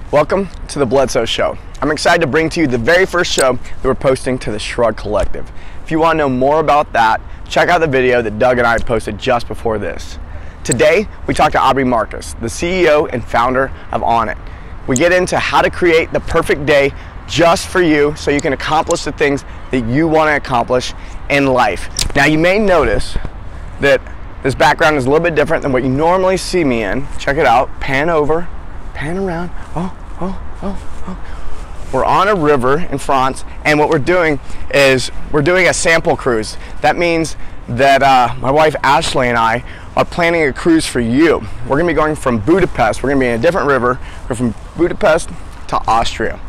Welcome to the Bledsoe Show. I'm excited to bring to you the very first show that we're posting to the Shrugged Collective. If you want to know more about that, check out the video that Doug and I posted just before this. Today, we talk to Aubrey Marcus, the CEO and founder of Onnit. We get into how to create the perfect day just for you so you can accomplish the things that you want to accomplish in life. Now, you may notice that this background is a little bit different than what you normally see me in. Check it out. Pan over, pan around. We're on a river in France, and what we're doing is we're doing a sample cruise. That means that my wife Ashley and I are planning a cruise for you. We're gonna be going from Budapest. We're gonna be in a different river. We're from Budapest to Austria.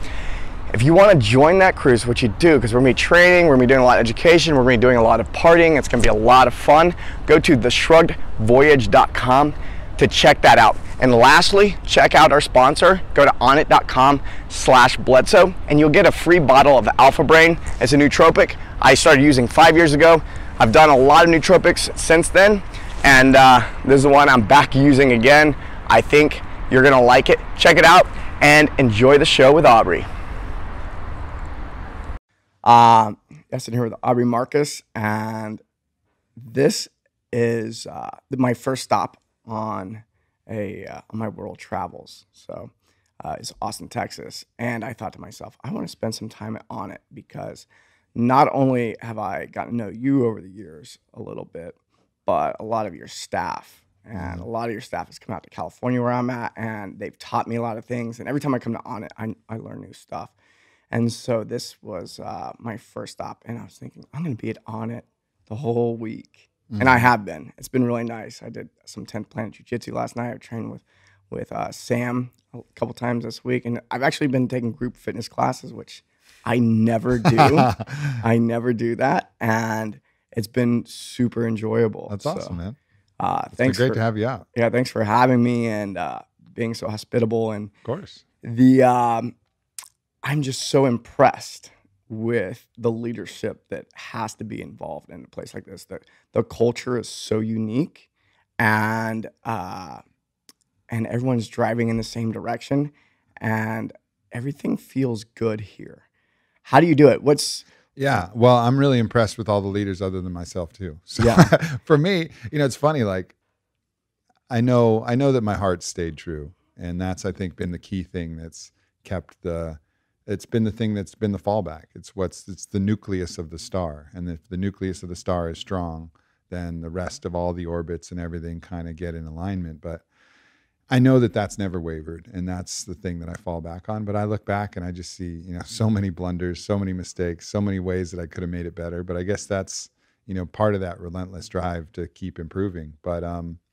If you want to join that cruise, what you do, because we're going to be training, we're going to be doing a lot of education, we're going to be doing a lot of partying, it's going to be a lot of fun, go to theshruggedvoyage.com to check that out. And lastly, check out our sponsor. Go to onnit.com/Bledsoe and you'll get a free bottle of Alpha Brain. It's a nootropic I started using 5 years ago. I've done a lot of nootropics since then, and this is the one I'm back using again. I think you're going to like it. Check it out and enjoy the show with Aubrey. I'm sitting here with Aubrey Marcus, and this is my first stop on my world travels. So it's Austin, Texas, and I thought to myself, I want to spend some time at Onnit because not only have I gotten to know you over the years a little bit, but a lot of your staff. And a lot of your staff has come out to California where I'm at, and they've taught me a lot of things. And every time I come to Onnit, I learn new stuff. And so this was my first stop, and I was thinking, I'm going to be at Onnit the whole week. And I have been. It's been really nice. I did some 10th Planet Jiu-Jitsu last night. I trained with Sam a couple times this week, and I've actually been taking group fitness classes, which I never do. I never do that, and it's been super enjoyable. That's awesome, man. Thanks. Great to have you out. Yeah, thanks for having me and being so hospitable. And of course, I'm just so impressed with the leadership that has to be involved in a place like this. The culture is so unique, and everyone's driving in the same direction, and everything feels good here. How do you do it? Yeah, well, I'm really impressed with all the leaders other than myself too. So yeah. For me, it's funny. Like, I know that my heart stayed true, and that's, I think, been the key thing that's kept it's been the thing that's been the fallback. It's the nucleus of the star. And if the nucleus of the star is strong, then the rest of all the orbits and everything kind of get in alignment. But I know that that's never wavered, and that's the thing that I fall back on. But I look back and I just see, so many blunders, so many mistakes, so many ways that I could have made it better. But I guess that's, part of that relentless drive to keep improving. But,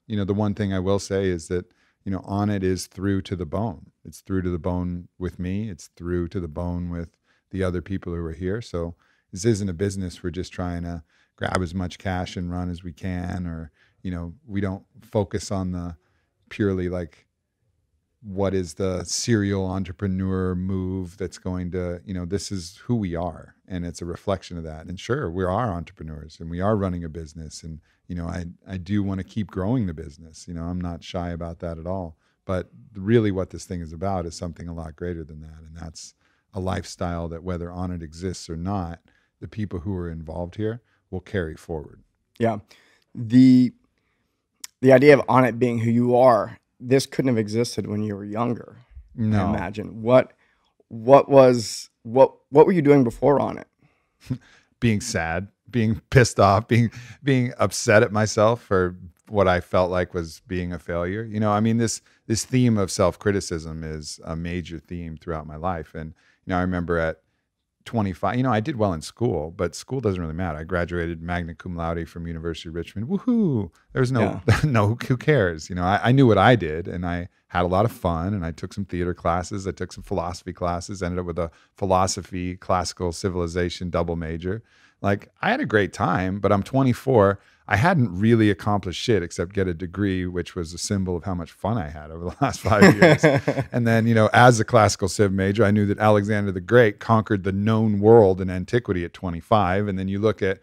the one thing I will say is that, Onnit is through to the bone. It's through to the bone with me. It's through to the bone with the other people who are here. So this isn't a business we're just trying to grab as much cash and run as we can, or, we don't focus on the purely like what is the serial entrepreneur move that's going to, this is who we are, and it's a reflection of that. And sure, we are entrepreneurs and we are running a business, and I do want to keep growing the business. I'm not shy about that at all. But really what this thing is about is something a lot greater than that. And that's a lifestyle that, whether Onnit exists or not, the people who are involved here will carry forward. Yeah. The idea of Onnit being who you are, this couldn't have existed when you were younger. No. I imagine. What were you doing before Onnit? Being sad, being pissed off, being upset at myself for what I felt like was being a failure. This theme of self-criticism is a major theme throughout my life. And, I remember at 25, I did well in school, but school doesn't really matter. I graduated magna cum laude from University of Richmond. Woohoo! There's no, who cares? I knew what I did, and I had a lot of fun, and I took some theater classes. I took some philosophy classes, ended up with a philosophy, classical civilization double major. Like, I had a great time, but I'm 24. I hadn't really accomplished shit except get a degree, which was a symbol of how much fun I had over the last 5 years. And then, as a classical civ major, I knew that Alexander the Great conquered the known world in antiquity at 25. And then you look at,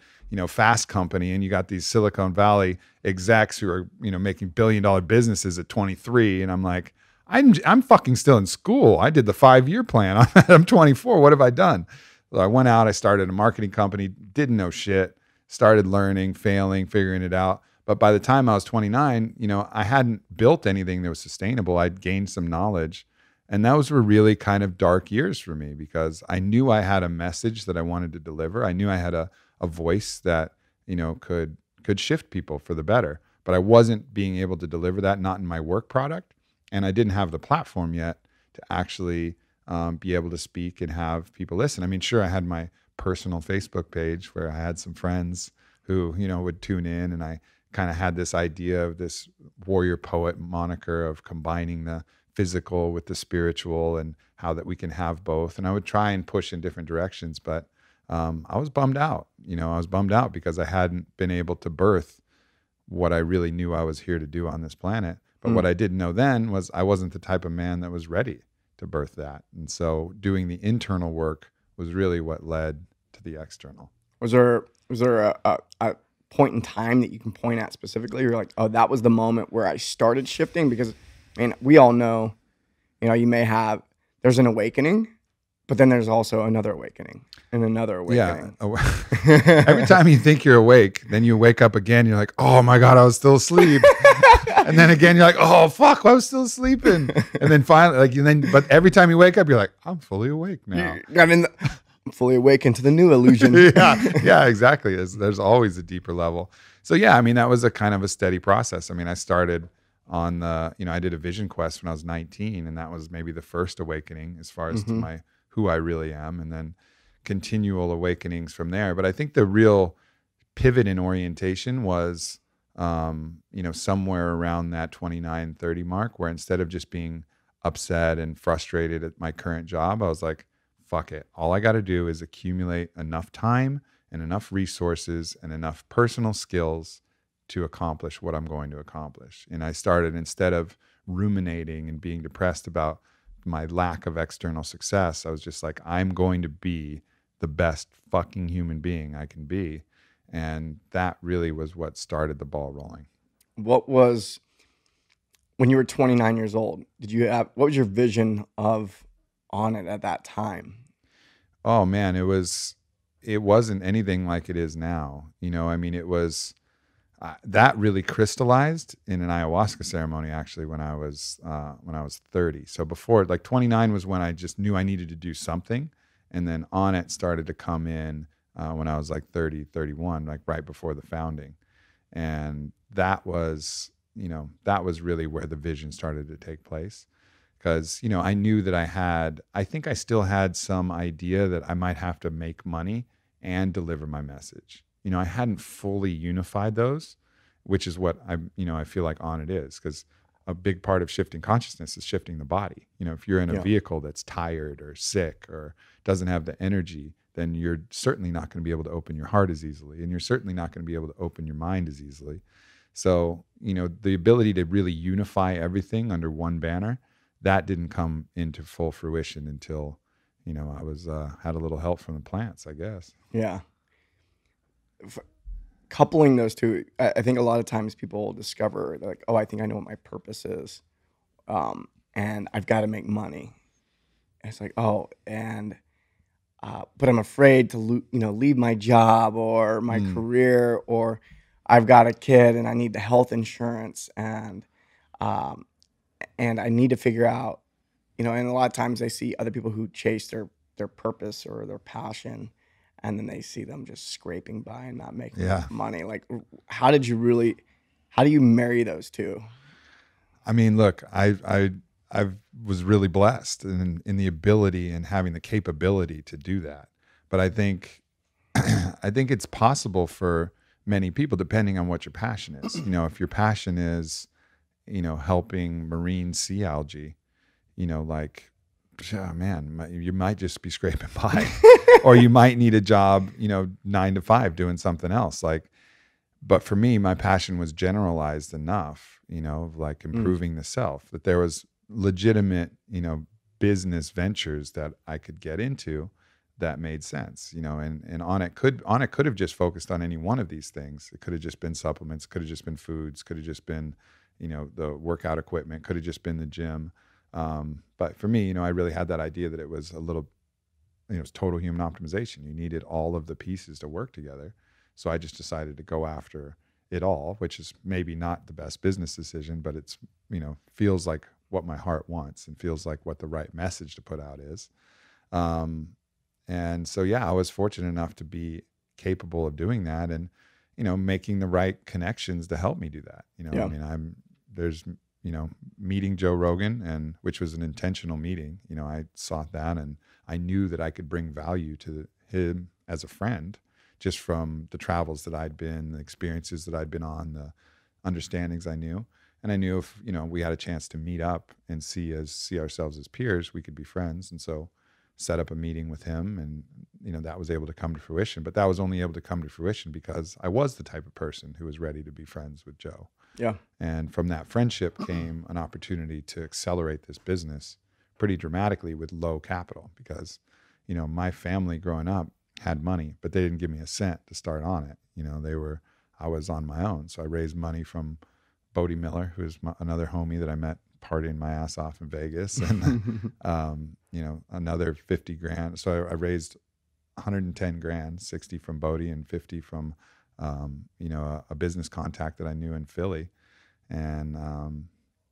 Fast Company, and you got these Silicon Valley execs who are, making billion-dollar businesses at 23. And I'm like, I'm fucking still in school. I did the 5-year plan. I'm 24. What have I done? So I went out, I started a marketing company, didn't know shit, started learning, failing, figuring it out. But by the time I was 29, I hadn't built anything that was sustainable. I'd gained some knowledge. And those were really kind of dark years for me because I knew I had a message that I wanted to deliver. I knew I had a voice that, could shift people for the better. But I wasn't being able to deliver that, not in my work product. And I didn't have the platform yet to actually be able to speak and have people listen. I mean, sure, I had my personal Facebook page where I had some friends who, would tune in, and I kind of had this idea of this warrior poet moniker of combining the physical with the spiritual and how that we can have both. And I would try and push in different directions, but I was bummed out. I was bummed out because I hadn't been able to birth what I really knew I was here to do on this planet. But what I didn't know then was I wasn't the type of man that was ready to birth that. And so doing the internal work was really what led to the external. Was there a point in time that you can point at specifically? You're like, oh, that was the moment where I started shifting? Because, we all know, there's an awakening, but then there's also another awakening and another awakening. Yeah. Every time you think you're awake, then you wake up again. You're like, oh my God, I was still asleep. And then again, you're like, oh fuck, I was still sleeping. And then finally, but every time you wake up, you're like, I'm fully awake now. I'm fully awakened to the new illusion. Yeah, exactly. There's always a deeper level. So yeah, that was a kind of a steady process. I started on I did a vision quest when I was 19, and that was maybe the first awakening as far as to who I really am, and then continual awakenings from there. But I think the real pivot in orientation was somewhere around that 29, 30 mark, where instead of just being upset and frustrated at my current job, I was like, fuck it. All I got to do is accumulate enough time and enough resources and enough personal skills to accomplish what I'm going to accomplish. And I started, instead of ruminating and being depressed about my lack of external success, I was just like, I'm going to be the best fucking human being I can be. And that really was what started the ball rolling. When you were 29 years old, what was your vision of Onnit at that time? Oh man, it wasn't anything like it is now. It was, that really crystallized in an ayahuasca ceremony, actually, when I was 30. So before, 29 was when I just knew I needed to do something. And then Onnit started to come in when I was 30, 31, right before the founding. And that was really where the vision started to take place. Because, I knew that I think I still had some idea that I might have to make money and deliver my message. I hadn't fully unified those, which is what I feel like Onnit is, because a big part of shifting consciousness is shifting the body. If you're in a vehicle that's tired or sick or doesn't have the energy, then you're certainly not going to be able to open your heart as easily, and you're certainly not going to be able to open your mind as easily. So, the ability to really unify everything under one banner, that didn't come into full fruition until, I was had a little help from the plants, I guess. Yeah. Coupling those two, I think a lot of times people discover, they're like, oh, I think I know what my purpose is, and I've got to make money. And it's like, oh, and but I'm afraid to leave my job or my career, or I've got a kid and I need the health insurance, and I need to figure out, and a lot of times I see other people who chase their purpose or their passion, and then they see them just scraping by and not making enough money. Like, how do you marry those two? Look, I was really blessed in the ability and having the capability to do that. But I think it's possible for many people, depending on what your passion is. If your passion is, helping marine sea algae, oh man, you might just be scraping by, or you might need a job, 9 to 5 doing something else. But for me, my passion was generalized enough, improving the self, that there was legitimate, business ventures that I could get into that made sense, and Onnit could have just focused on any one of these things. It could have just been supplements, could have just been foods, could have just been, the workout equipment, could have just been the gym. But for me, I really had that idea that it was a little, it was total human optimization. You needed all of the pieces to work together. So I just decided to go after it all, which is maybe not the best business decision, but it's, feels like what my heart wants and feels like what the right message to put out is. And so, yeah, I was fortunate enough to be capable of doing that and, making the right connections to help me do that. Yeah. I mean, there's, meeting Joe Rogan, and which was an intentional meeting. I sought that, and I knew that I could bring value to him as a friend just from the travels that I'd been, the experiences that I'd been on, the understandings I knew. And I knew if, we had a chance to meet up and see ourselves as peers, we could be friends. And so set up a meeting with him, and, that was able to come to fruition. But that was only able to come to fruition because I was the type of person who was ready to be friends with Joe. Yeah. And from that friendship came an opportunity to accelerate this business pretty dramatically with low capital because, my family growing up had money, but they didn't give me a cent to start on it. I was on my own. So I raised money from Bodie Miller, who's another homie that I met partying my ass off in Vegas, and, another 50 grand. So I raised 110 grand, 60 from Bodie and 50 from, a business contact that I knew in Philly. And,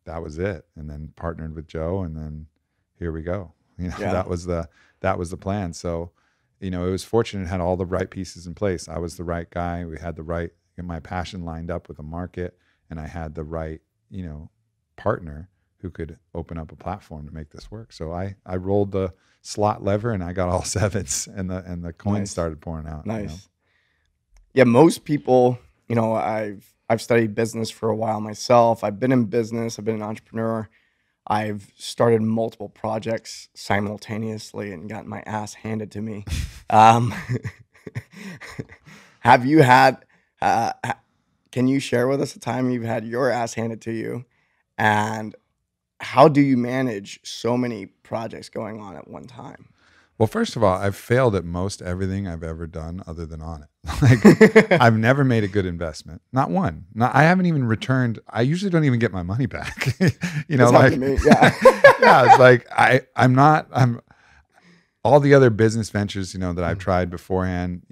that was it. And then partnered with Joe, and then here we go. That was the plan. So, it was fortunate, it had all the right pieces in place. I was the right guy. We had my passion lined up with the market, and I had the right, partner who could open up a platform to make this work. So I rolled the slot lever, and I got all sevens, and the coins started pouring out. Nice. Yeah. Most people, I've studied business for a while myself. I've been in business. I've been an entrepreneur. I've started multiple projects simultaneously and gotten my ass handed to me. Have you had, can you share with us a time you've had your ass handed to you, and how do you manage so many projects going on at one time? Well, first of all, I've failed at most everything I've ever done other than Onnit. Like, I've never made a good investment. Not one. I haven't even returned. I usually don't even get my money back. Like me. Yeah. Yeah. It's like, I'm all the other business ventures, that I've tried beforehand.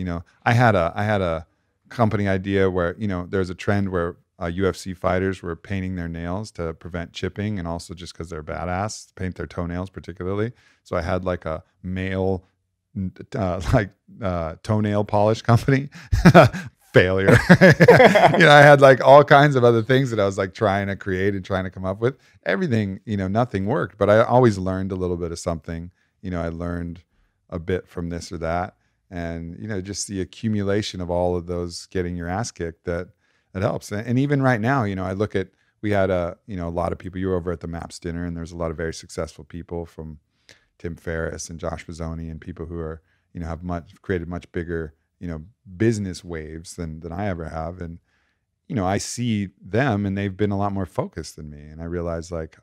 I had a company idea where, there's a trend where UFC fighters were painting their nails to prevent chipping, and also just because they're badass, paint their toenails particularly. So I had like a male toenail polish company. Failure. I had like all kinds of other things that I was like trying to create and trying to come up with. Everything, nothing worked, but I always learned a little bit of something. I learned a bit from this or that. And, just the accumulation of all of those getting your ass kicked, that helps. And even right now, I look at, we had a lot of people. You were over at the MAPS dinner, and there's a lot of very successful people, from Tim Ferriss and Josh Bozzoni, and people who are, have created much bigger, business waves than I ever have. And, I see them, and they've been a lot more focused than me. And I realize, like,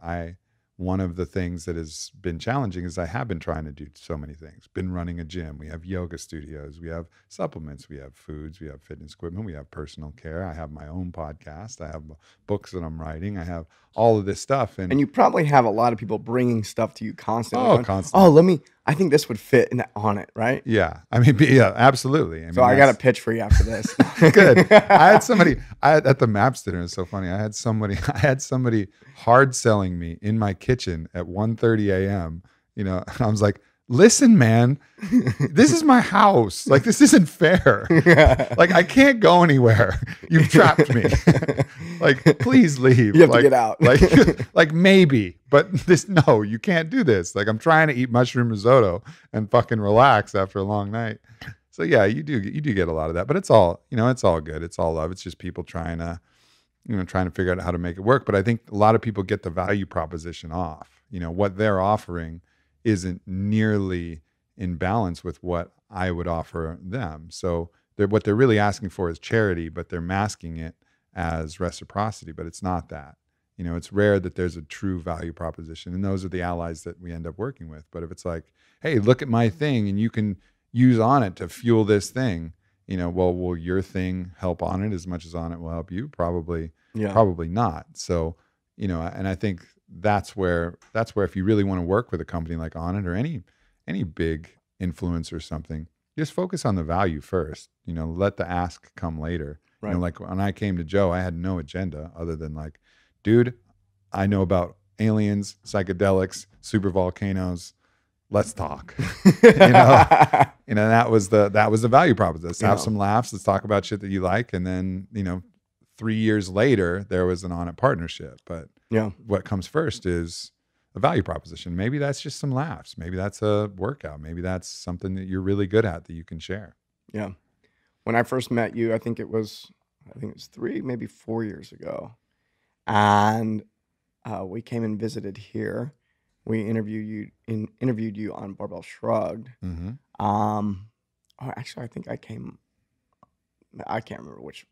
one of the things that has been challenging is I have been trying to do so many things. Been running a gym. We have yoga studios. We have supplements. We have foods. We have fitness equipment. We have personal care. I have my own podcast. I have books that I'm writing. I have all of this stuff. And you probably have a lot of people bringing stuff to you constantly. Oh, constantly. Oh, I think this would fit on it, right? Yeah. I mean, yeah, absolutely. So I got a pitch for you after this. Good. I had somebody at the MAPS dinner. It's so funny. I had somebody hard selling me in my kitchen at 1:30 a.m. And I was like, listen, man, this is my house. Like, this isn't fair. Like, I can't go anywhere. You've trapped me. Like, please leave. You have to get out. like maybe, but no, you can't do this. Like, I'm trying to eat mushroom risotto and fucking relax after a long night. So yeah, you do get a lot of that, but it's all good. It's all love. It's just people trying to figure out how to make it work. But I think a lot of people get the value proposition off. What they're offering isn't nearly in balance with what I would offer them. So what they're really asking for is charity, but they're masking it as reciprocity, but it's not that. It's rare that there's a true value proposition, and those are the allies that we end up working with. But if it's like, hey, look at my thing, and you can use Onnit to fuel this thing, well, will your thing help Onnit as much as Onnit will help you? Probably not. So, and I think that's where if you really want to work with a company like Onnit or any big influencer or something, just focus on the value first. Let the ask come later. Right. Like when I came to Joe, I had no agenda other than like, dude, I know about aliens, psychedelics, super volcanoes. Let's talk. That was the value proposition. Let's have some laughs. Let's talk about shit that you like. And then, 3 years later, there was an Onnit partnership. But what comes first is a value proposition. Maybe that's just some laughs. Maybe that's a workout. Maybe that's something that you're really good at that you can share. Yeah. When I first met you, I think it was 3, maybe 4 years ago. And we came and visited here. We interviewed you on Barbell Shrugged. Mm-hmm. Actually, I think I can't remember which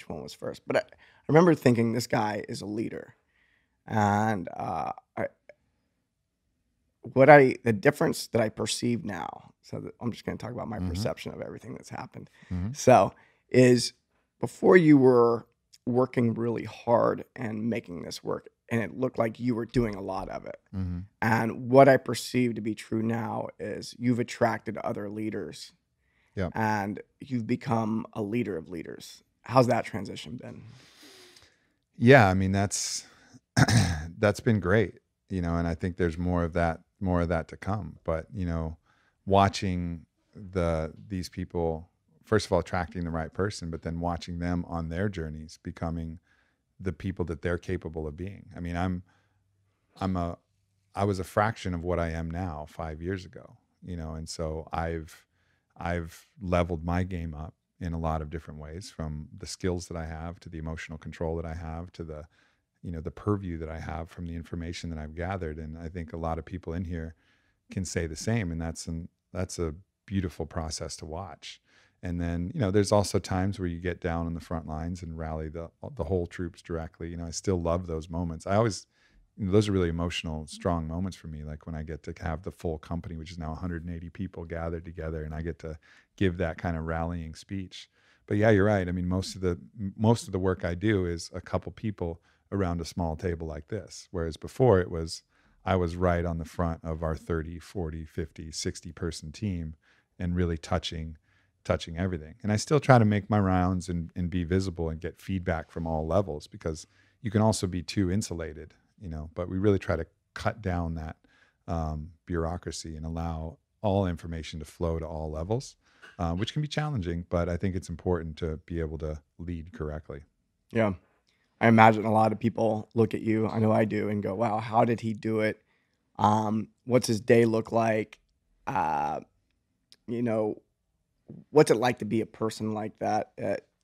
one was first, but I remember thinking this guy is a leader, and the difference that I perceive now. So I'm just going to talk about my perception of everything that's happened. Mm-hmm. So is before you were working really hard and making this work, and it looked like you were doing a lot of it. Mm-hmm. And what I perceive to be true now is you've attracted other leaders. Yeah. And you've become a leader of leaders. How's that transition been? Yeah, I mean that's been great, and I think there's more of that to come. But watching these people, first of all, attracting the right person, but then watching them on their journeys, becoming the people that they're capable of being. I mean, I was a fraction of what I am now 5 years ago, and so I've leveled my game up in a lot of different ways, from the skills that I have to the emotional control that I have to the purview that I have from the information that I've gathered. And I think a lot of people in here can say the same. And that's a beautiful process to watch. And then, there's also times where you get down on the front lines and rally the whole troops directly. I still love those moments. I always, those are really emotional, strong moments for me. Like when I get to have the full company, which is now 180 people gathered together, and I get to give that kind of rallying speech. But yeah, you're right. I mean, most of the work I do is a couple people around a small table like this. Whereas before I was right on the front of our 30, 40, 50, 60 person team and really touching everything. And I still try to make my rounds and be visible and get feedback from all levels, because you can also be too insulated, but we really try to cut down that bureaucracy and allow all information to flow to all levels, which can be challenging, but I think it's important to be able to lead correctly. Yeah. I imagine a lot of people look at you, I know I do, and go, wow, how did he do it? What's his day look like? What's it like to be a person like that?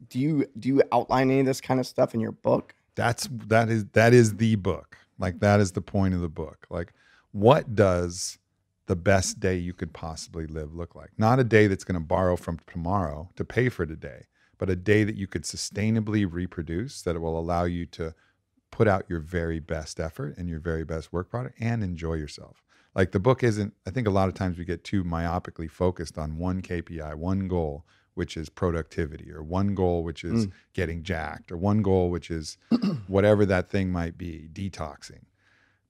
Do you outline any of this kind of stuff in your book? That is the book. Like, that is the point of the book. Like, what does the best day you could possibly live look like? Not a day that's going to borrow from tomorrow to pay for today, but a day that you could sustainably reproduce, that it will allow you to put out your very best effort and your very best work product and enjoy yourself. Like, the book isn't, I think a lot of times we get too myopically focused on one KPI, one goal, which is productivity, or one goal, which is getting jacked, or one goal, which is whatever that thing might be, detoxing.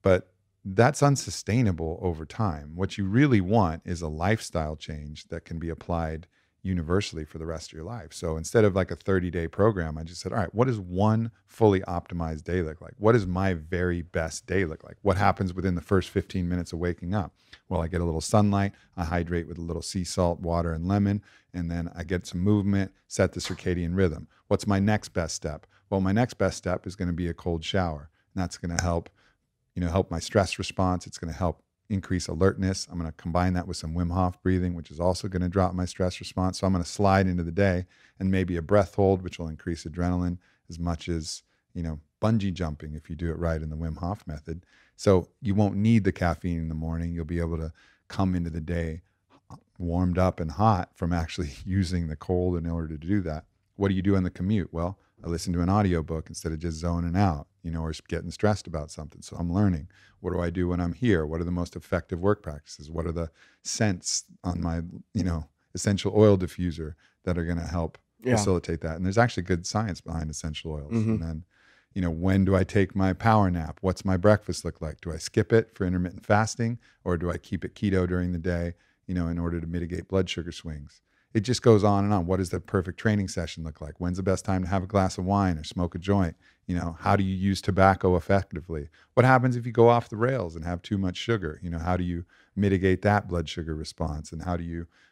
But that's unsustainable over time. What you really want is a lifestyle change that can be applied universally for the rest of your life. So instead of like a 30-day program, I just said, all right, what does one fully optimized day look like? What does my very best day look like? What happens within the first 15 minutes of waking up? Well, I get a little sunlight, I hydrate with a little sea salt, water, and lemon, and then I get some movement, set the circadian rhythm. What's my next best step? Well, my next best step is going to be a cold shower. And that's going to help my stress response. It's going to help increase alertness. I'm going to combine that with some Wim Hof breathing, which is also going to drop my stress response. So I'm going to slide into the day, and maybe a breath hold, which will increase adrenaline as much as, bungee jumping if you do it right in the Wim Hof method. So you won't need the caffeine in the morning. You'll be able to come into the day warmed up and hot from actually using the cold in order to do that. What do you do on the commute? Well, I listen to an audiobook instead of just zoning out, or getting stressed about something. So I'm learning. What do I do when I'm here? What are the most effective work practices? What are the scents on my, essential oil diffuser that are going to help facilitate that? And there's actually good science behind essential oils. And then, when do I take my power nap? What's my breakfast look like? Do I skip it for intermittent fasting, or do I keep it keto during the day, in order to mitigate blood sugar swings? It just goes on and on. What does the perfect training session look like? When's the best time to have a glass of wine or smoke a joint? How do you use tobacco effectively? What happens if you go off the rails and have too much sugar? How do you mitigate that blood sugar response? And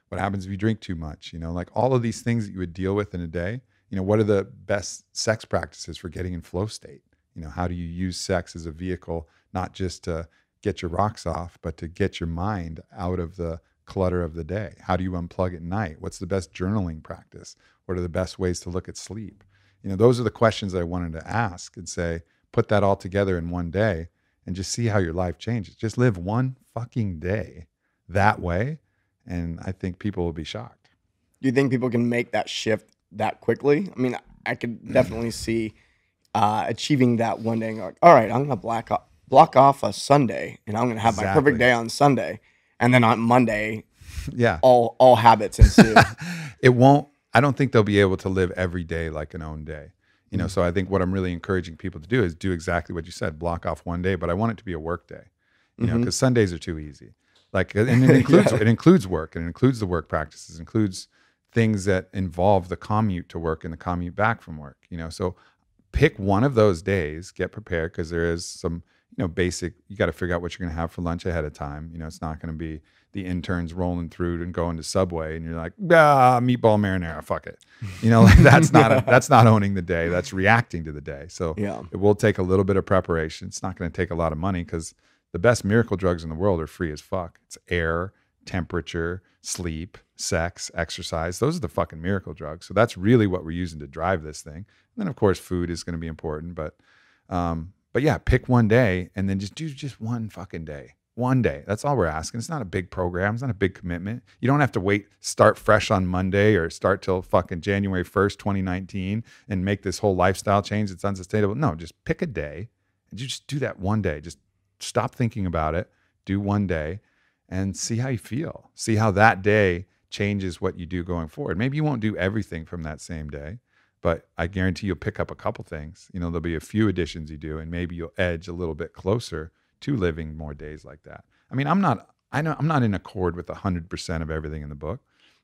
what happens if you drink too much? Like all of these things that you would deal with in a day. What are the best sex practices for getting in flow state? How do you use sex as a vehicle, not just to get your rocks off, but to get your mind out of the clutter of the day? How do you unplug at night? What's the best journaling practice? What are the best ways to look at sleep? Those are the questions that I wanted to ask and say, put that all together in one day and just see how your life changes. Just live one fucking day that way. And I think people will be shocked. Do you think people can make that shift that quickly? I mean, I could definitely see achieving that one day. Like, all right, I'm going to block off a Sunday, and I'm going to have my perfect day on Sunday. And then on Monday, all habits ensue. It won't. I don't think they'll be able to live every day like an own day. So I think what I'm really encouraging people to do is do exactly what you said, block off one day, but I want it to be a work day, because Sundays are too easy. Like, and it includes, it includes work, and it includes the work practices, includes things that involve the commute to work and the commute back from work, so pick one of those days, get prepared, because there is some, basic, you got to figure out what you're going to have for lunch ahead of time. It's not going to be the interns rolling through and going to Subway and you're like, meatball marinara, fuck it. Like that's not owning the day. That's reacting to the day. So it will take a little bit of preparation. It's not going to take a lot of money, because the best miracle drugs in the world are free as fuck. It's air, temperature, sleep, sex, exercise. Those are the fucking miracle drugs. So that's really what we're using to drive this thing. And then of course food is going to be important, but yeah, pick one day and then just do just one fucking day. One day. That's all we're asking. It's not a big program. It's not a big commitment. You don't have to start fresh on Monday or start till fucking January 1st, 2019 and make this whole lifestyle change that's unsustainable. No, just pick a day and you just do that one day. Just stop thinking about it. Do one day and see how you feel. See how that day changes what you do going forward. Maybe you won't do everything from that same day, but I guarantee you'll pick up a couple things. There'll be a few additions you do, and maybe you'll edge a little bit closer to living more days like that. I mean, I'm not in accord with 100% of everything in the book,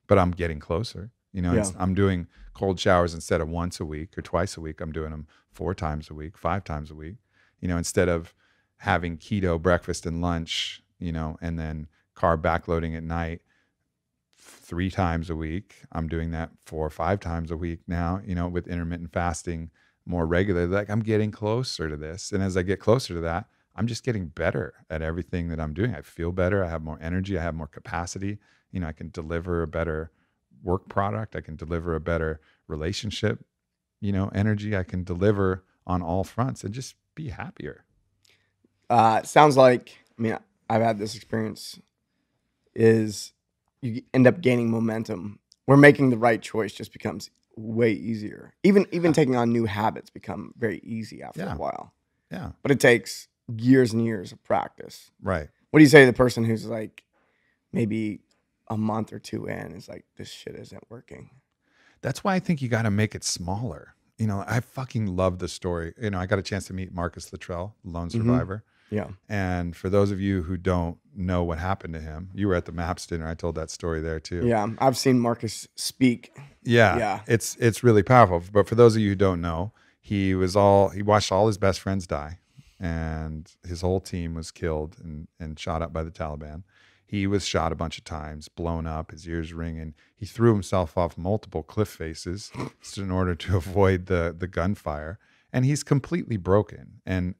but I'm getting closer. I'm doing cold showers instead of once a week or twice a week. I'm doing them 4 times a week, 5 times a week. Instead of having keto breakfast and lunch, and then carb backloading at night 3 times a week, I'm doing that 4 or 5 times a week now, with intermittent fasting more regularly. Like, I'm getting closer to this. And as I get closer to that, I'm just getting better at everything that I'm doing. I feel better. I have more energy. I have more capacity. I can deliver a better work product. I can deliver a better relationship, energy. I can deliver on all fronts and just be happier. Sounds like, I've had this experience, is you end up gaining momentum where making the right choice just becomes way easier. Even taking on new habits become very easy after a while. Yeah. But it takes years and years of practice. Right. What do you say to the person who's like maybe a month or 2 in is like, this shit isn't working? That's why I think you got to make it smaller. I fucking love the story. I got a chance to meet Marcus Luttrell, lone survivor. Yeah. And for those of you who don't know what happened to him, you were at the MAPS dinner. I told that story there too. Yeah. I've seen Marcus speak. Yeah. It's really powerful. But for those of you who don't know, he watched all his best friends die, and his whole team was killed and shot up by the Taliban. He was shot a bunch of times, blown up, his ears ringing. He threw himself off multiple cliff faces in order to avoid the gunfire. And he's completely broken. And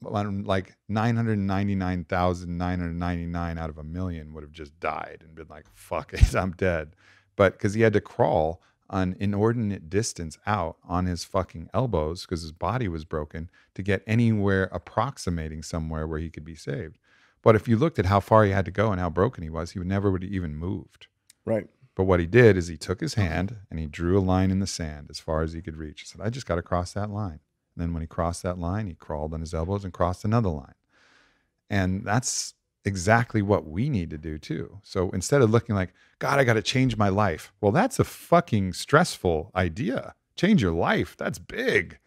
like 999,999 out of 1,000,000 would have just died and been like, fuck it, I'm dead. But because he had to crawl an inordinate distance out on his fucking elbows because his body was broken to get anywhere approximating somewhere where he could be saved. But if you looked at how far he had to go and how broken he was, he never would have even moved. Right. But what he did is he took his hand and he drew a line in the sand as far as he could reach. He said, I just got to cross that line. And then when he crossed that line, he crawled on his elbows and crossed another line. And that's exactly what we need to do too. So instead of looking like, God, I got to change my life. Well, that's a fucking stressful idea. Change your life. That's big.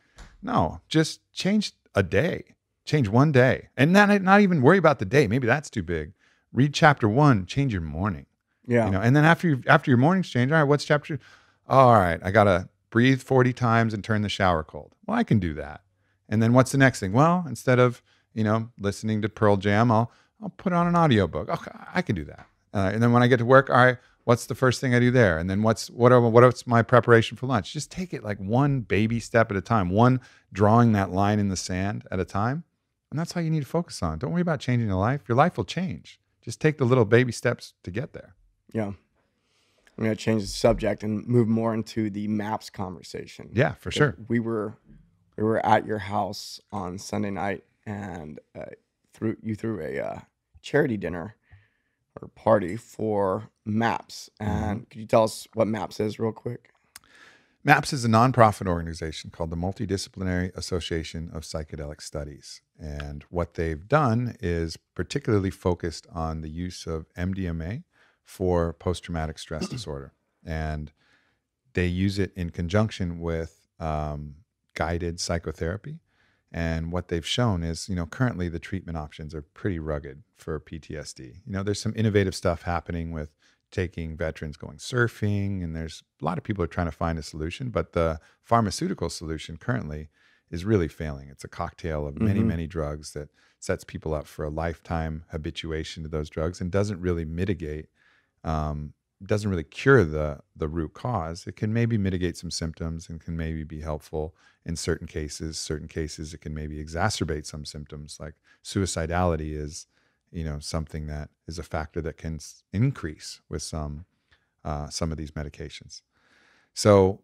No, just change a day, change one day, and not even worry about the day. Maybe that's too big. Read chapter 1, change your morning. Yeah. And then after your morning's change, all right, what's chapter? All right, I gotta breathe 40 times and turn the shower cold. Well, I can do that. And then what's the next thing? Well, instead of listening to Pearl Jam, I'll put on an audiobook. Okay, I can do that. And then when I get to work, all right, what's the first thing I do there? And then what's my preparation for lunch? Just take it like one baby step at a time, one drawing that line in the sand at a time. And that's all you need to focus on. Don't worry about changing your life. Your life will change. Just take the little baby steps to get there. Yeah. I'm going to change the subject and move more into the maps conversation. Yeah, for sure. We were at your house on Sunday night, and you threw a charity dinner or party for MAPS. And could you tell us what MAPS is real quick? MAPS is a nonprofit organization called the Multidisciplinary Association of Psychedelic Studies. And what they've done is particularly focused on the use of MDMA for post-traumatic stress disorder. And they use it in conjunction with guided psychotherapy. And what they've shown is, currently the treatment options are pretty rugged for PTSD. There's some innovative stuff happening with taking veterans going surfing, and there's a lot of people are trying to find a solution, but the pharmaceutical solution currently is really failing. It's a cocktail of many, many drugs that sets people up for a lifetime habituation to those drugs and doesn't really mitigate, doesn't really cure the root cause. It can maybe mitigate some symptoms and can maybe be helpful in certain cases. Certain cases, it can maybe exacerbate some symptoms, like suicidality is something that is a factor that can increase with some of these medications. So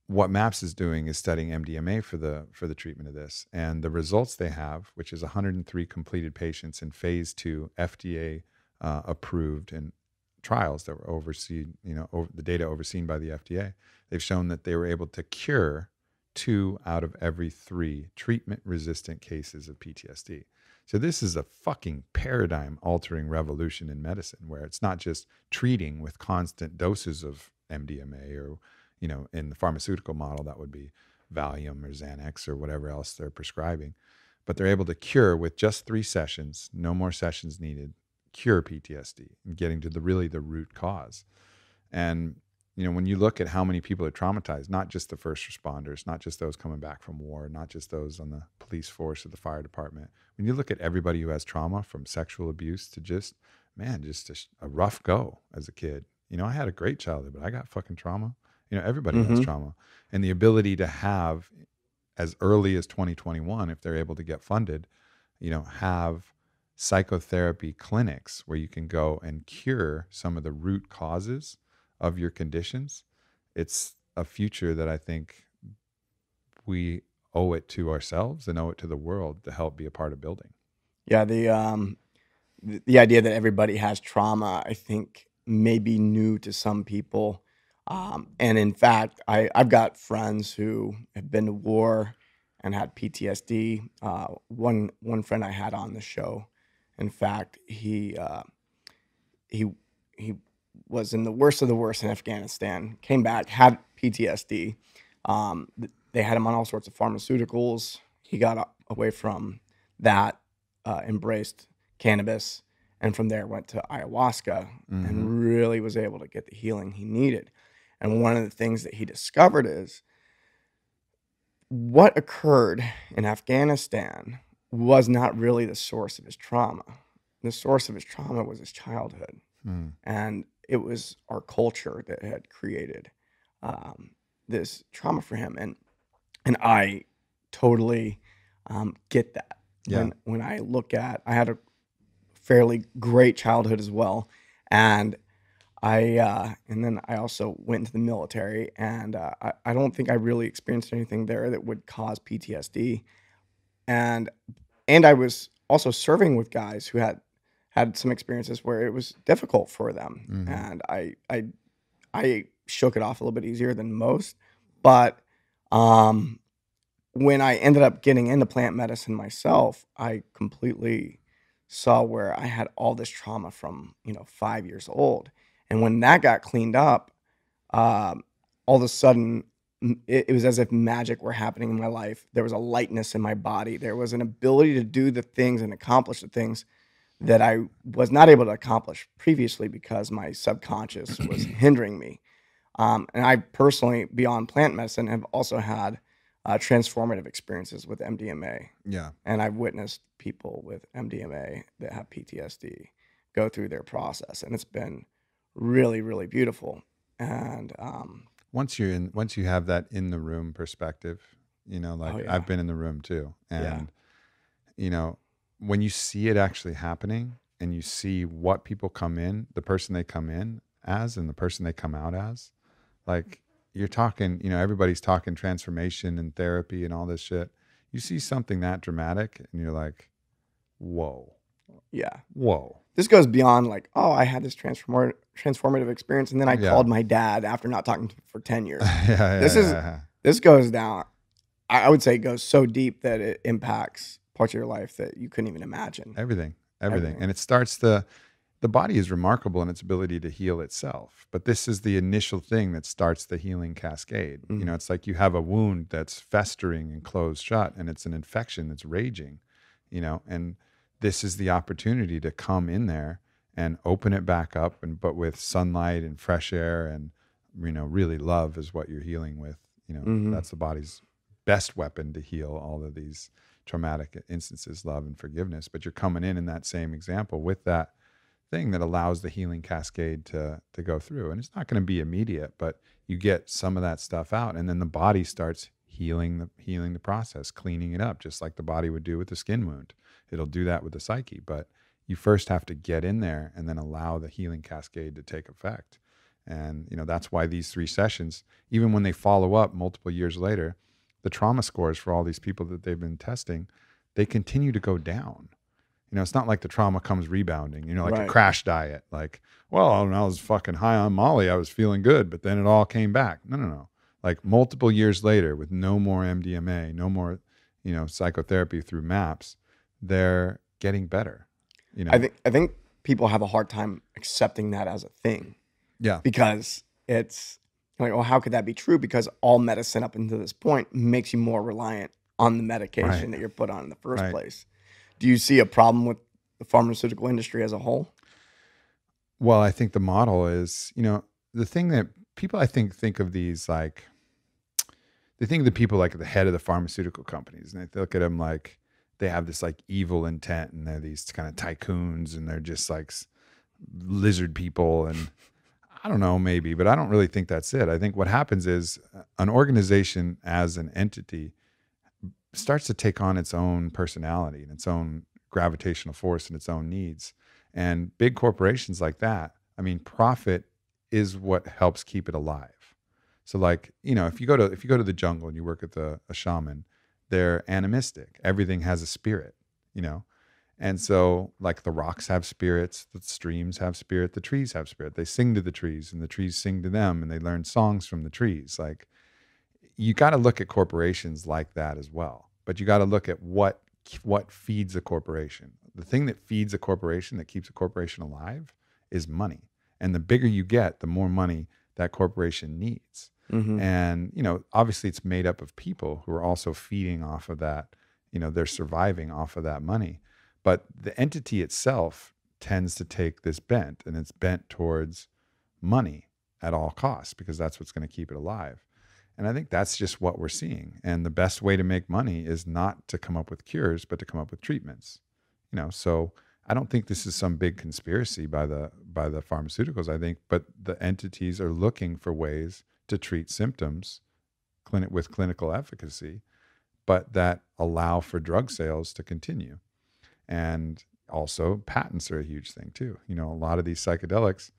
what MAPS is doing is studying MDMA for the treatment of this. And the results they have, which is 103 completed patients in phase 2 FDA approved and trials that were overseen, the data overseen by the FDA, they've shown that they were able to cure 2 out of every 3 treatment-resistant cases of PTSD. So this is a fucking paradigm-altering revolution in medicine, where it's not just treating with constant doses of MDMA or, in the pharmaceutical model, that would be Valium or Xanax or whatever else they're prescribing, but they're able to cure with just 3 sessions, no more sessions needed, cure PTSD and getting to the root cause. And when you look at how many people are traumatized, not just the first responders, not just those coming back from war, not just those on the police force or the fire department, when you look at everybody who has trauma, from sexual abuse to just a rough go as a kid. I had a great childhood, but I got fucking trauma. Everybody has trauma. And the ability to have, as early as 2021, if they're able to get funded, have psychotherapy clinics where you can go and cure some of the root causes of your conditions. It's a future that I think we owe it to ourselves and owe it to the world to help be a part of building. Yeah, the idea that everybody has trauma, I think, may be new to some people. And in fact, I've got friends who have been to war and had PTSD. One friend I had on the show, in fact, he was in the worst of the worst in Afghanistan, came back, had PTSD. They had him on all sorts of pharmaceuticals. He got away from that, embraced cannabis, and from there went to ayahuasca and really was able to get the healing he needed. And one of the things that he discovered is what occurred in Afghanistan was not really the source of his trauma. The source of his trauma was his childhood. And it was our culture that had created this trauma for him. And I totally get that. Yeah. When I look at, I had a fairly great childhood as well. And then I also went into the military, and I don't think I really experienced anything there that would cause PTSD. And I was also serving with guys who had some experiences where it was difficult for them. And I shook it off a little bit easier than most. But when I ended up getting into plant medicine myself, I completely saw where I had all this trauma from, 5 years old. And when that got cleaned up, all of a sudden it was as if magic were happening in my life. There was a lightness in my body. There was an ability to do the things and accomplish the things that I was not able to accomplish previously because my subconscious was hindering me. And I personally, beyond plant medicine, have also had transformative experiences with MDMA. Yeah. And I've witnessed people with MDMA that have PTSD go through their process, and it's been really, really beautiful. And once you have that in the room perspective, like oh yeah, I've been in the room too. yeah, And, when you see it actually happening and you see what people come in, the person they come in as and the person they come out as, like you're talking, everybody's talking transformation and therapy and all this shit. You see something that dramatic and you're like, whoa, yeah. whoa. This goes beyond like, oh, I had this transformative experience, and then I Yeah. called my dad after not talking to him for 10 years. Yeah. This goes down. I would say it goes so deep that it impacts parts of your life that you couldn't even imagine. Everything. Everything. And it starts the body is remarkable in its ability to heal itself. But this is the initial thing that starts the healing cascade. Mhm. It's like you have a wound that's festering and closed shut, and it's an infection that's raging, and this is the opportunity to come in there and open it back up, but with sunlight and fresh air and, really love is what you're healing with. Mhm. That's the body's best weapon to heal all of these traumatic instances, love and forgiveness. But you're coming in that same example with that thing that allows the healing cascade to go through. And it's not going to be immediate, but you get some of that stuff out, and then the body starts healing the process, cleaning it up, just like the body would do with the skin wound. It'll do that with the psyche, but you first have to get in there and then allow the healing cascade to take effect. And that's why these 3 sessions, even when they follow up multiple years later, the trauma scores for all these people that they've been testing, they continue to go down. It's not like the trauma comes rebounding, like a Right. crash diet. Like, well, when I was fucking high on Molly, I was feeling good, but then it all came back. No. Like multiple years later with no more MDMA, no more, psychotherapy through MAPS, they're getting better. I think people have a hard time accepting that as a thing. Yeah. Because it's like, well, how could that be true? Because all medicine up until this point makes you more reliant on the medication Right. that you're put on in the first Right. place. Do you see a problem with the pharmaceutical industry as a whole? Well, I think the model is, the thing that people, I think of these like, they think of the people like at the head of the pharmaceutical companies, and they look at them like they have this like evil intent, and they're these kind of tycoons, and they're just like lizard people. And I don't know, maybe, but I don't really think that's it. I think what happens is an organization as an entity starts to take on its own personality and its own gravitational force and its own needs. And big corporations like that, I mean, profit is what helps keep it alive. So like, if you go to the jungle and you work with a shaman, they're animistic. Everything has a spirit, And so like the rocks have spirits, the streams have spirit, the trees have spirit. They sing to the trees and the trees sing to them, and they learn songs from the trees. Like you got to look at corporations like that as well. But you got to look at what feeds a corporation. The thing that feeds a corporation, that keeps a corporation alive, is money. And the bigger you get, the more money that corporation needs. Mm-hmm. And, obviously it's made up of people who are also feeding off of that. They're surviving off of that money. But the entity itself tends to take this bent, and it's bent towards money at all costs, because that's what's going to keep it alive. And I think that's just what we're seeing. And the best way to make money is not to come up with cures, but to come up with treatments. So I don't think this is some big conspiracy by the pharmaceuticals. I think, but the entities are looking for ways to treat symptoms with clinical efficacy, but that allow for drug sales to continue. And also patents are a huge thing too. A lot of these psychedelics,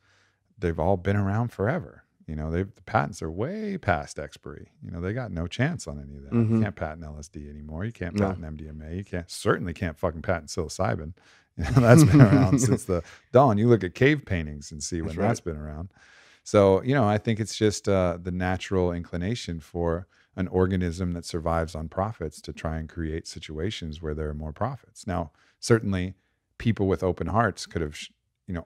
they've all been around forever. The patents are way past expiry. They got no chance on any of that. Mm-hmm. You can't patent LSD anymore. You can't patent MDMA. You certainly can't fucking patent psilocybin. That's been around since the dawn. You look at cave paintings and see when that's been around. So, I think it's just the natural inclination for an organism that survives on profits to try and create situations where there are more profits. Now, certainly people with open hearts could have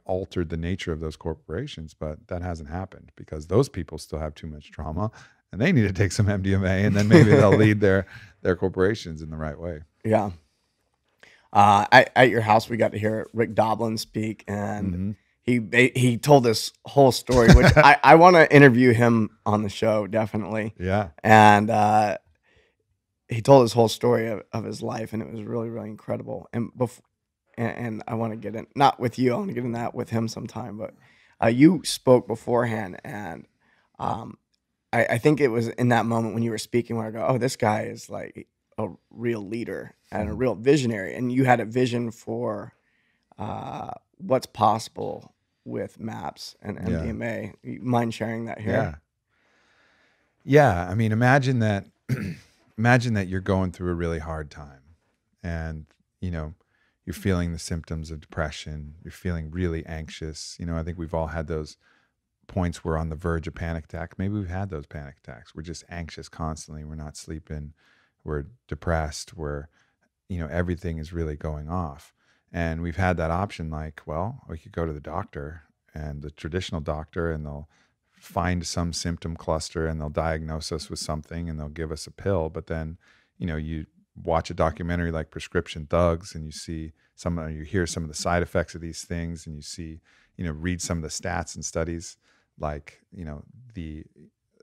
altered the nature of those corporations, but that hasn't happened because those people still have too much trauma and they need to take some MDMA, and then maybe they'll lead their corporations in the right way. Yeah. At your house, we got to hear Rick Doblin speak, and he told this whole story, which I want to interview him on the show, definitely. Yeah. And he told his whole story of his life, and it was really, really incredible. And I want to get in, not with you, I want to get in that with him sometime, but you spoke beforehand, and I think it was in that moment when you were speaking where I go, oh, this guy is like a real leader and a real visionary, and you had a vision for what's possible with MAPS and MDMA. You mind sharing that here? Yeah. I mean, imagine that you're going through a really hard time, and you're feeling the symptoms of depression. You're feeling really anxious. I think we've all had those points where we're on the verge of panic attack. Maybe we've had those panic attacks. We're just anxious constantly. We're not sleeping. We're depressed. We're, everything is really going off. And we've had that option, like, well, we could go to the doctor, and the traditional doctor, and they'll find some symptom cluster, and they'll diagnose us with something, and they'll give us a pill. But then, you watch a documentary like Prescription Thugs, and you see you hear some of the side effects of these things, and you see, read some of the stats and studies. Like,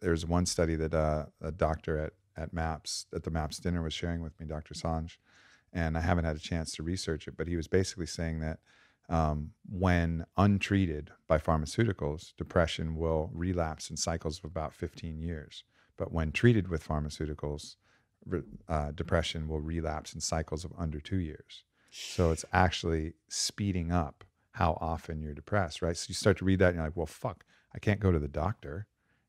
there's one study that a doctor at the MAPS dinner was sharing with me, Dr. Sanj, and I haven't had a chance to research it, but he was basically saying that when untreated by pharmaceuticals, depression will relapse in cycles of about 15 years. But when treated with pharmaceuticals, depression will relapse in cycles of under 2 years. So it's actually speeding up how often you're depressed, right? So you start to read that and you're like, well, fuck, I can't go to the doctor.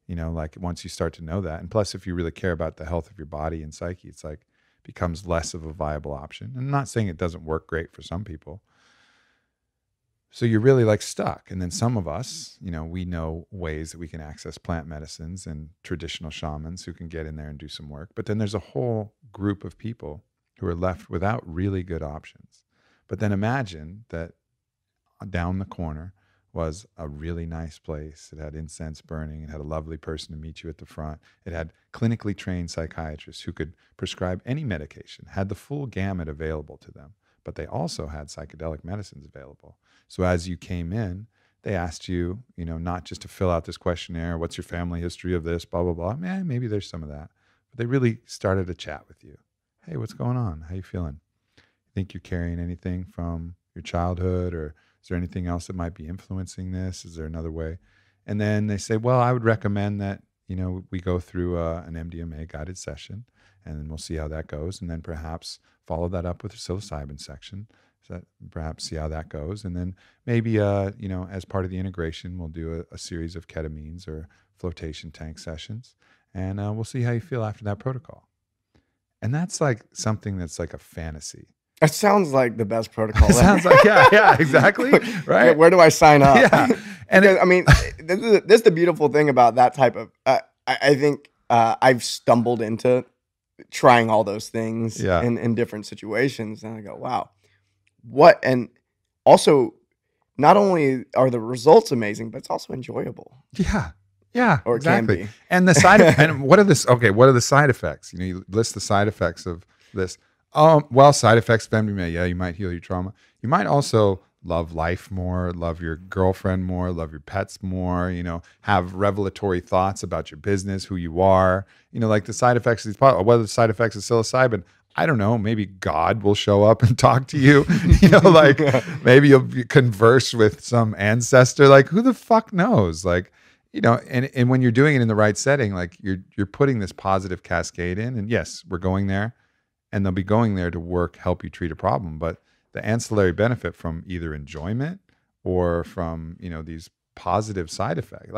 Like once you start to know that, and plus if you really care about the health of your body and psyche, it's like becomes less of a viable option. And I'm not saying it doesn't work great for some people. So you're really like stuck. And then some of us, we know ways that we can access plant medicines and traditional shamans who can get in there and do some work. But then there's a whole group of people who are left without really good options. But then imagine that down the corner was a really nice place. It had incense burning. It had a lovely person to meet you at the front. It had clinically trained psychiatrists who could prescribe any medication, had the full gamut available to them. But they also had psychedelic medicines available. So as you came in, they asked you, not just to fill out this questionnaire, what's your family history of this, blah, blah, blah. Maybe there's some of that. But they really started a chat with you. Hey, what's going on? How you feeling? Think you're carrying anything from your childhood, or is there anything else that might be influencing this? Is there another way? And then they say, well, I would recommend that, we go through an MDMA guided session, and then we'll see how that goes. And then perhaps follow that up with a psilocybin section. So perhaps see how that goes. And then maybe, as part of the integration, we'll do a series of ketamines or flotation tank sessions. And we'll see how you feel after that protocol. And that's like something that's like a fantasy. It sounds like the best protocol. It sounds like, yeah, exactly. Right. Where do I sign up? Yeah. And this is the beautiful thing about that type of, I think I've stumbled into trying all those things in different situations. And I go, wow, what? And also not only are the results amazing, but it's also enjoyable. Yeah. Yeah, or exactly. Can be. And the side and what are the side effects? You list the side effects of this. Side effects of MDMA. Yeah, you might heal your trauma. You might also love life more, love your girlfriend more, love your pets more, have revelatory thoughts about your business, who you are, like the side effects of these, what are the side effects of psilocybin? I don't know, maybe God will show up and talk to you, like maybe you'll converse with some ancestor, like who the fuck knows? Like, and when you're doing it in the right setting, like you're putting this positive cascade in, and yes, we're going there, and they'll be going there to help you treat a problem. But the ancillary benefit from either enjoyment or from, these positive side effects,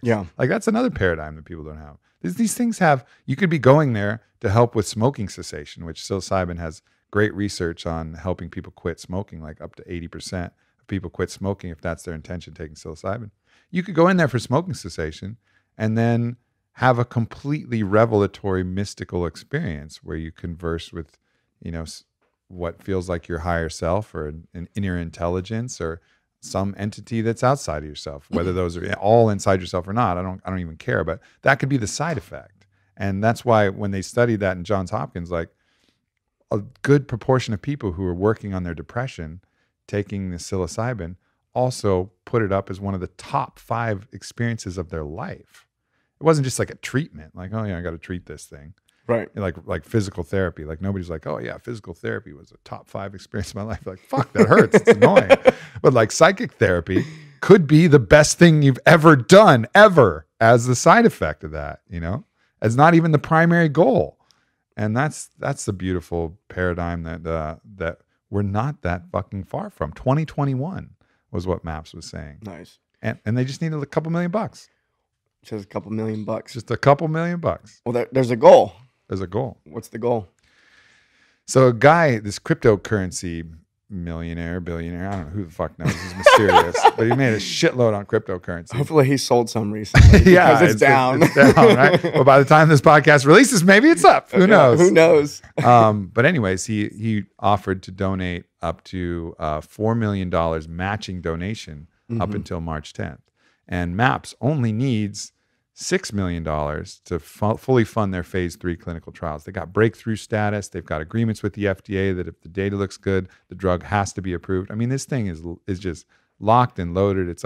Yeah. Like that's another paradigm that people don't have. These things you could be going there to help with smoking cessation, which psilocybin has great research on helping people quit smoking, like up to 80% of people quit smoking if that's their intention, taking psilocybin. You could go in there for smoking cessation and then have a completely revelatory, mystical experience where you converse with, what feels like your higher self or an inner intelligence or some entity that's outside of yourself, whether those are all inside yourself or not. I don't even care, but that could be the side effect. And that's why when they studied that in Johns Hopkins, like a good proportion of people who were working on their depression, taking the psilocybin, also put it up as one of the top 5 experiences of their life. It wasn't just like a treatment, like, oh yeah, I got to treat this thing. Right. Like physical therapy. Like nobody's like, oh yeah, physical therapy was a top 5 experience of my life. Like, fuck, that hurts. It's annoying. But like psychic therapy could be the best thing you've ever done, ever, as the side effect of that, as not even the primary goal. And that's the beautiful paradigm that we're not that fucking far from. 2021 was what MAPS was saying. Nice. And they just needed a couple $1 million. Just a couple $1 million. Just a couple $1 million. Well, there's a goal. There's a goal. What's the goal? So a guy, this cryptocurrency millionaire, billionaire, I don't know who the fuck knows, he's mysterious, but he made a shitload on cryptocurrency. Hopefully he sold some recently. Yeah, it's down. It's down, right? Well, by the time this podcast releases, maybe it's up. Who knows? Who knows? But anyways, he offered to donate up to $4 million matching donation up until March 10th. And MAPS only needs $6 million to fully fund their phase 3 clinical trials. They got breakthrough status. They've got agreements with the FDA that if the data looks good, the drug has to be approved. I mean, this thing is just locked and loaded. It's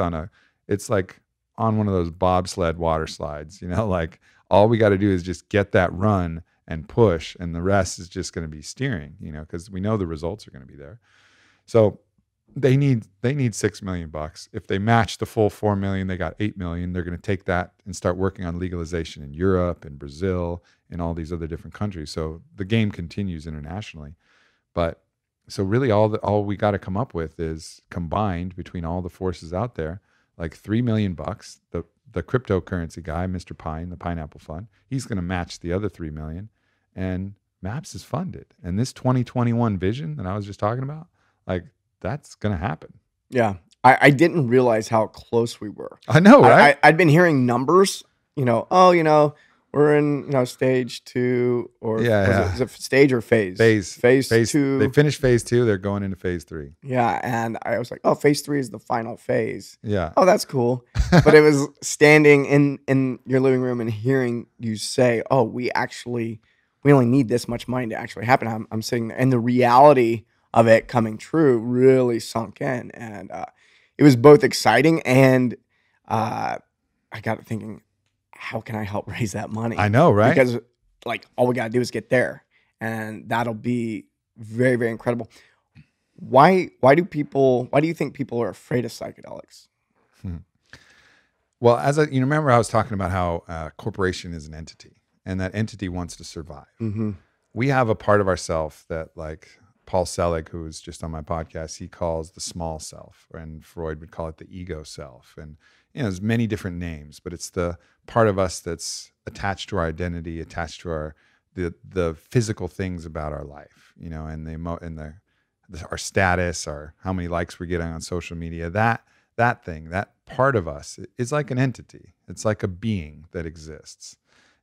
like on one of those bobsled water slides, like all we got to do is just get that run and push, and the rest is just going to be steering, because we know the results are going to be there. So they need $6 million. If they match the full $4 million, they got $8 million. They're going to take that and start working on legalization in Europe and Brazil and all these other different countries. So the game continues internationally. But so really all we got to come up with is combined between all the forces out there, like $3 million. The cryptocurrency guy, Mr. Pine, the Pineapple Fund, he's going to match the other $3 million, and MAPS is funded. And this 2021 vision that I was just talking about, like, that's going to happen. Yeah. I didn't realize how close we were. I know, right? I'd been hearing numbers, we're in, stage 2 or is it stage or phase? Phase 2. They finished phase 2. They're going into phase 3. Yeah. And I was like, oh, phase 3 is the final phase. Yeah. Oh, that's cool. But it was standing in your living room and hearing you say, oh, we only need this much money to actually happen. I'm sitting there, and the reality of it coming true really sunk in, and it was both exciting and I got thinking, how can I help raise that money? I know, right? Because like all we gotta do is get there, and that'll be very, very incredible. Why do you think people are afraid of psychedelics? Well, remember I was talking about how a corporation is an entity, and that entity wants to survive. Mm-hmm. We have a part of ourself that, like Paul Selig, who was just on my podcast, he calls the small self, and Freud would call it the ego self. And there's many different names, but it's the part of us that's attached to our identity, attached to the physical things about our life, and our status, our how many likes we're getting on social media. That thing, that part of us is like an entity. It's like a being that exists,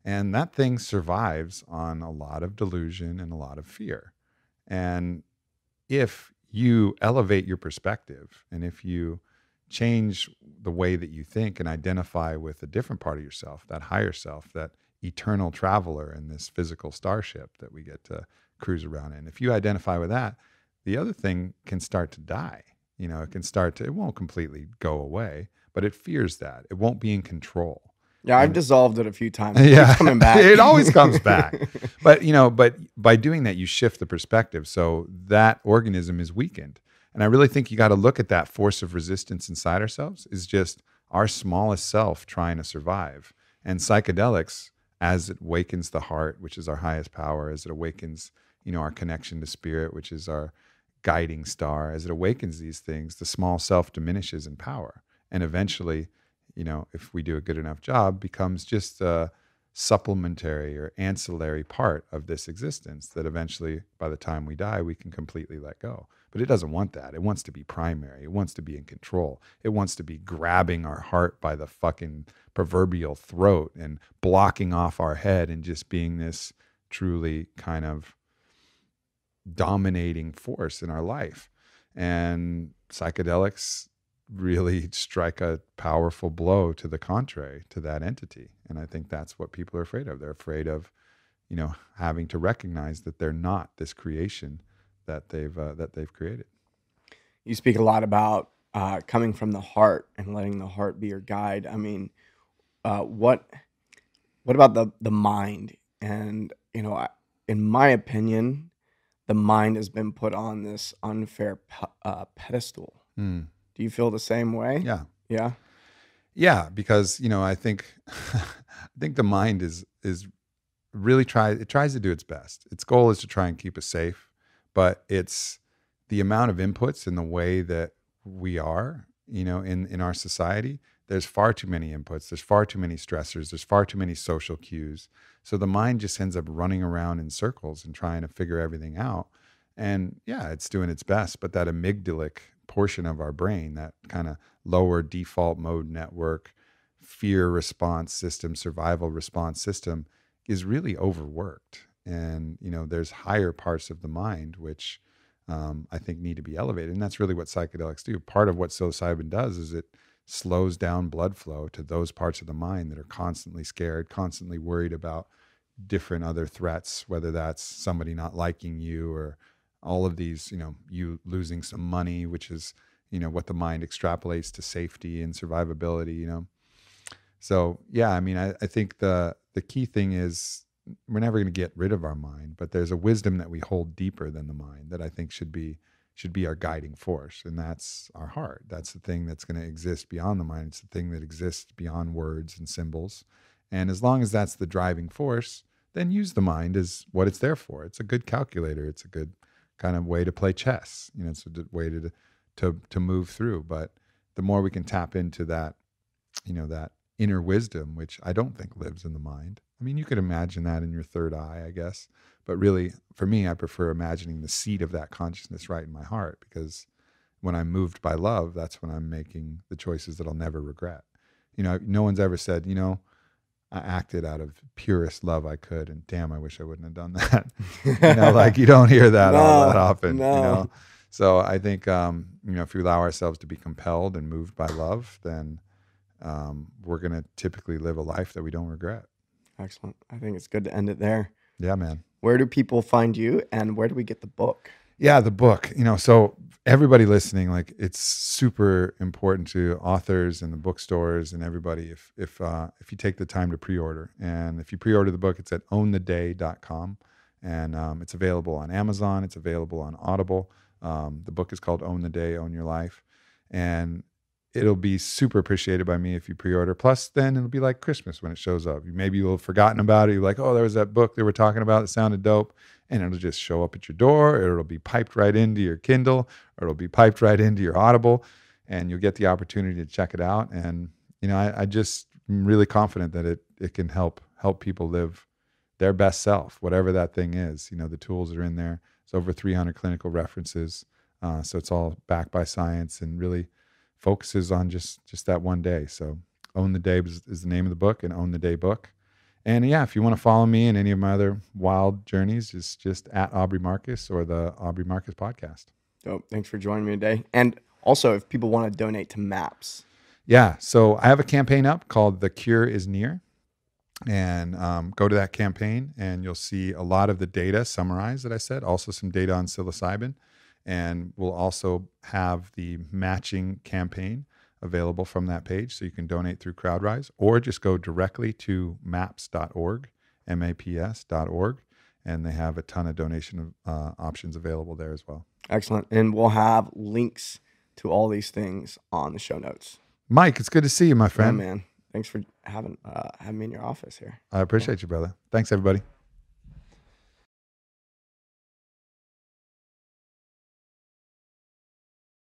and that thing survives on a lot of delusion and a lot of fear. And if you elevate your perspective, and if you change the way that you think and identify with a different part of yourself, that higher self, that eternal traveler in this physical starship that we get to cruise around in, if you identify with that, the other thing can start to die. It won't completely go away, but it fears that. It won't be in control. Yeah, I've dissolved it a few times. Yeah, it's coming back. It always comes back. But by doing that, you shift the perspective, so that organism is weakened. And I really think you got to look at that force of resistance inside ourselves is just our smallest self trying to survive. And psychedelics, as it awakens the heart, which is our highest power, as it awakens, our connection to spirit, which is our guiding star, as it awakens these things, the small self diminishes in power, and eventually, if we do a good enough job, becomes just a supplementary or ancillary part of this existence that eventually, by the time we die, we can completely let go. But it doesn't want that. It wants to be primary. It wants to be in control. It wants to be grabbing our heart by the fucking proverbial throat and blocking off our head and just being this truly kind of dominating force in our life. And psychedelics really strike a powerful blow to the contrary, to that entity. And I think that's what people are afraid of. They're afraid of, having to recognize that they're not this creation that they've created. You speak a lot about coming from the heart and letting the heart be your guide. I mean, what about the mind? And in my opinion, the mind has been put on this unfair pedestal. Mm. Do you feel the same way? Yeah. Yeah. Yeah, because I think I think the mind is really tries to do its best. Its goal is to try and keep us safe, but it's the amount of inputs in the way that we are, in our society. There's far too many inputs. There's far too many stressors. There's far too many social cues. So the mind just ends up running around in circles and trying to figure everything out. And yeah, it's doing its best, but that amygdalic portion of our brain, that kind of lower default mode network, fear response system, survival response system, is really overworked. And there's higher parts of the mind which I think need to be elevated, and that's really what psychedelics do. Part of what psilocybin does is it slows down blood flow to those parts of the mind that are constantly scared, constantly worried about different other threats, whether that's somebody not liking you or all of these, you losing some money, which is, what the mind extrapolates to safety and survivability, So yeah, I mean, I think the key thing is we're never going to get rid of our mind, but there's a wisdom that we hold deeper than the mind that I think should be our guiding force. And that's our heart. That's the thing that's going to exist beyond the mind. It's the thing that exists beyond words and symbols. And as long as that's the driving force, then use the mind as what it's there for. It's a good calculator. It's a good kind of way to play chess. It's a good way to move through. But the more we can tap into that, that inner wisdom, which I don't think lives in the mind. I mean, you could imagine that in your third eye, I guess. But really, for me, I prefer imagining the seat of that consciousness right in my heart, because when I'm moved by love, that's when I'm making the choices that I'll never regret. No one's ever said, I acted out of purest love I could, and damn, I wish I wouldn't have done that. Like you don't hear that all that often. No. So I think if we allow ourselves to be compelled and moved by love, then we're going to typically live a life that we don't regret. Excellent. I think it's good to end it there. Yeah, man. Where do people find you, and where do we get the book? Yeah, the book, so everybody listening, like, it's super important to authors and the bookstores and everybody if you take the time to pre-order. And if you pre-order the book, it's at owntheday.com, and it's available on Amazon. It's available on Audible. The book is called Own the Day, Own Your Life. And it'll be super appreciated by me if you pre-order. Plus, then it'll be like Christmas when it shows up. Maybe you'll have forgotten about it. You're like, oh, there was that book they were talking about that sounded dope. And it'll just show up at your door, or it'll be piped right into your Kindle, or it'll be piped right into your Audible, and you'll get the opportunity to check it out. And, I just am really confident that it can help people live their best self, whatever that thing is. The tools are in there. It's over 300 clinical references. So it's all backed by science and really focuses on just that one day. So Own the Day is the name of the book, and Own the Day book. And yeah, if you want to follow me in any of my other wild journeys, it's just at Aubrey Marcus or the Aubrey Marcus podcast. So thanks for joining me today. And also, if people want to donate to MAPS. Yeah. So I have a campaign up called The Cure is Near. And go to that campaign and you'll see a lot of the data summarized that I said, also some data on psilocybin. And we'll also have the matching campaign available from that page. So you can donate through CrowdRise, or just go directly to maps.org, maps.org. And they have a ton of donation options available there as well. Excellent. And we'll have links to all these things on the show notes. Mike, it's good to see you, my friend. Yeah, man. Thanks for having me in your office here. I appreciate you, brother. Thanks, everybody.